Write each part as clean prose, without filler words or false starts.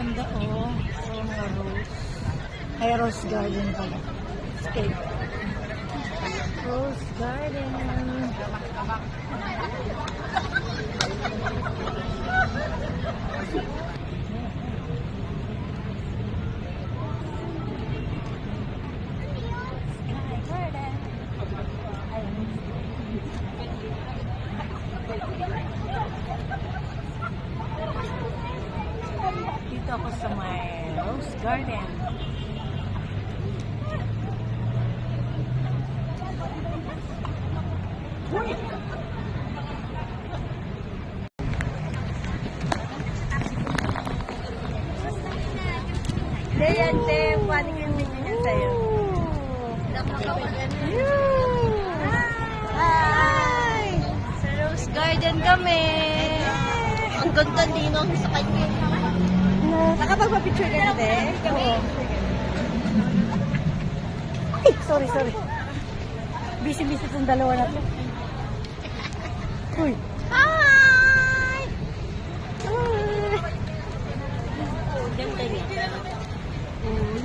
Ganda oh. Oh, mga rose. Ay, rose garden pala. Escape. Rose garden. Dito ako sa may rose garden. Dayan, te. Paano yung video niya sa'yo? Hi! Sa Rose Garden kami. Ang ganda din sa kanya. Nakapagpapicture ka na, te? Oo. Ay, sorry. Busy-busy itong dalawa na to. Uy. Hi! Ganda niya.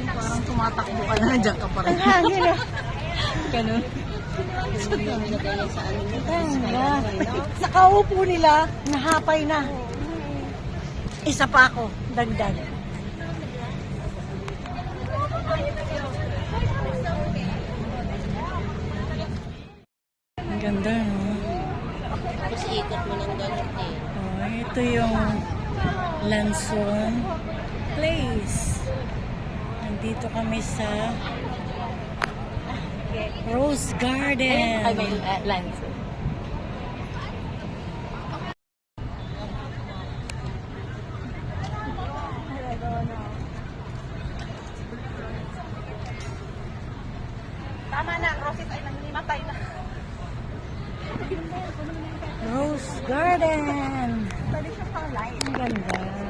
Parang tumatakbo ka na. Nandiyan ka pa rin. Ang hangin ah. Ganun. Sa ano niya? Ganda. Sa kaupo nila, nahapay na. Isa pa ako. Dagdag. Ang ganda, no? Tapos ikot mo ng ganun eh. Oh, ito yung Lanson Place. Nandito kami sa Rose Garden. Ay, may lens. Tama na, Rosis ay nangimatay na. Rose Garden. Pwede siya pang light. Ang ganda.